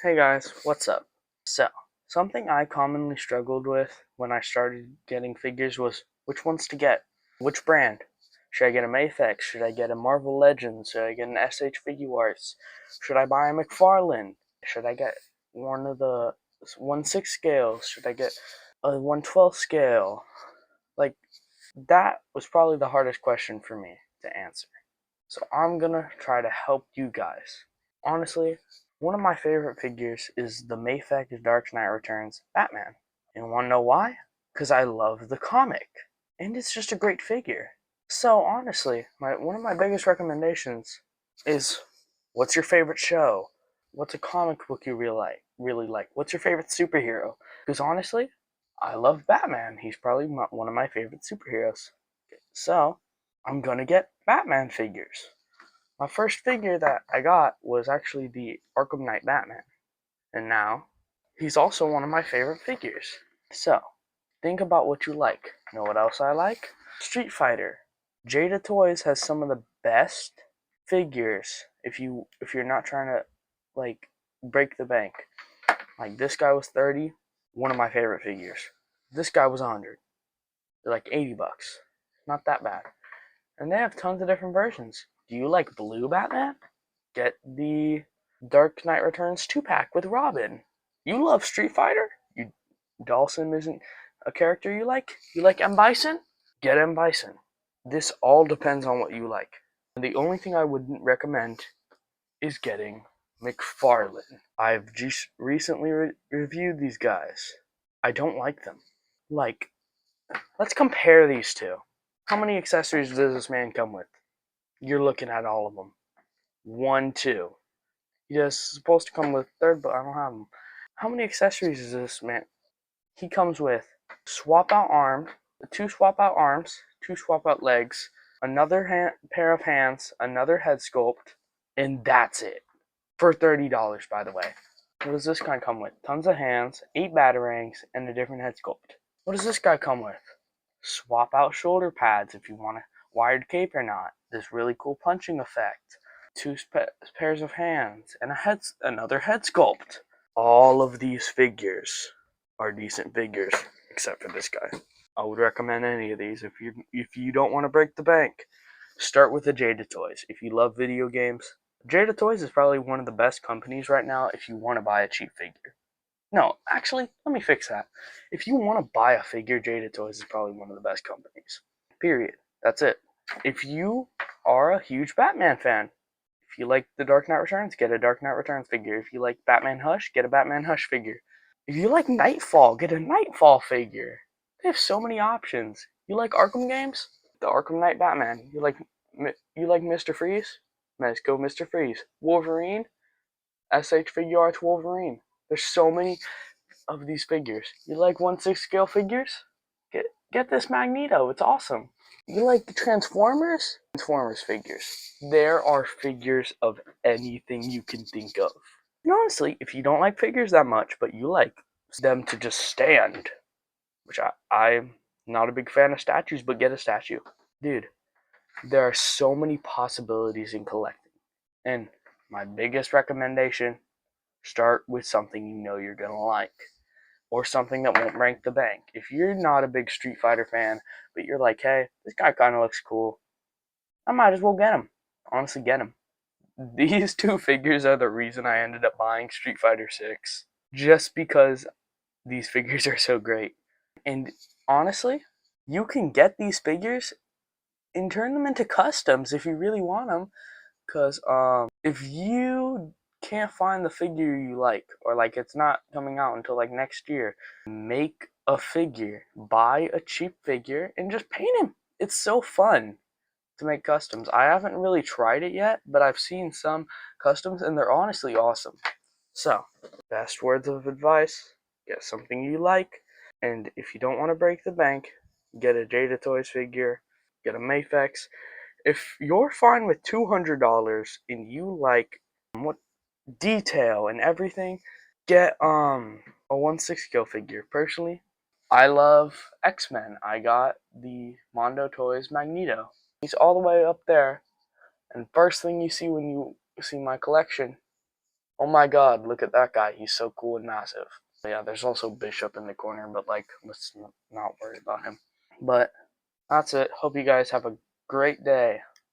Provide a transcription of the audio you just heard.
Hey guys, what's up? So, something I commonly struggled with when I started getting figures was which ones to get. Which brand? Should I get a Mafex? Should I get a Marvel Legends? Should I get an SH Figuarts? Should I buy a McFarlane? Should I get one of the 1/6 scales? Should I get a 1/12 scale? Like, that was probably the hardest question for me to answer. So I'm gonna try to help you guys. Honestly, one of my favorite figures is the Mafex Dark Knight Returns Batman. And wanna know why? Because I love the comic. And it's just a great figure. So honestly, one of my biggest recommendations is what's your favorite show? What's a comic book you really like? What's your favorite superhero? Because honestly, I love Batman. He's probably one of my favorite superheroes. So, I'm gonna get Batman figures. My first figure that I got was actually the Arkham Knight Batman. And now, he's also one of my favorite figures. So, think about what you like. Know what else I like? Street Fighter. Jada Toys has some of the best figures if you're not trying to like break the bank. Like this guy was 30, one of my favorite figures. This guy was 100. They're like $80. Not that bad. And they have tons of different versions. Do you like blue Batman? Get the Dark Knight Returns 2-pack with Robin. You love Street Fighter? Dawson isn't a character you like? You like M. Bison? Get M. Bison. This all depends on what you like. And the only thing I wouldn't recommend is getting McFarlane. I've just recently reviewed these guys. I don't like them. Like, let's compare these two. How many accessories does this man come with? You're looking at all of them. 1, 2. He is supposed to come with third, but I don't have them. How many accessories is this man? He comes with swap out arms, 2 swap out arms, 2 swap out legs, another pair of hands, another head sculpt, and that's it. For $30, by the way. What does this guy come with? Tons of hands, 8 batarangs, and a different head sculpt. What does this guy come with? Swap out shoulder pads if you want a wired cape or not. This really cool punching effect. 2 pairs of hands and another head sculpt. All of these figures are decent figures, except for this guy. I would recommend any of these if you don't want to break the bank. Start with the Jada Toys. If you love video games, Jada Toys is probably one of the best companies right now if you want to buy a cheap figure. No, actually, let me fix that. If you want to buy a figure, Jada Toys is probably one of the best companies. Period. That's it. If you are a huge Batman fan, if you like the Dark Knight Returns, get a Dark Knight Returns figure. If you like Batman Hush, get a Batman Hush figure. If you like Nightfall, get a Nightfall figure. They have so many options. You like Arkham games? The Arkham Knight Batman. You like Mr. Freeze? Let's go Mr. Freeze. Wolverine? SH Figuarts Wolverine. There's so many of these figures. You like 1/6 scale figures? Get this Magneto. It's awesome. You like the Transformers? Transformers figures. There are figures of anything you can think of. And honestly, if you don't like figures that much, but you like them to just stand, which I'm not a big fan of statues, but get a statue. Dude, there are so many possibilities in collecting. And my biggest recommendation, start with something you know you're going to like. Or something that won't break the bank. If you're not a big Street Fighter fan, but you're like, hey, this guy kind of looks cool, I might as well get him. Honestly, get him. These 2 figures are the reason I ended up buying Street Fighter 6. Just because these figures are so great. And honestly, you can get these figures and turn them into customs if you really want them. Because if you can't find the figure you like, or like it's not coming out until like next year, make a figure, buy a cheap figure, and just paint him. It's so fun to make customs. I haven't really tried it yet, but I've seen some customs and they're honestly awesome. So, best words of advice, get something you like, and if you don't want to break the bank, get a Jada Toys figure, get a Mafex. If you're fine with $200 and you like what detail and everything, get a 1/6 scale figure. Personally, I love X-Men. I got the Mondo Toys Magneto. He's all the way up there, and first thing you see when you see my collection oh my god, look at that guy, he's so cool and massive. But yeah, there's also Bishop in the corner, but like, let's not worry about him. But that's it. Hope you guys have a great day.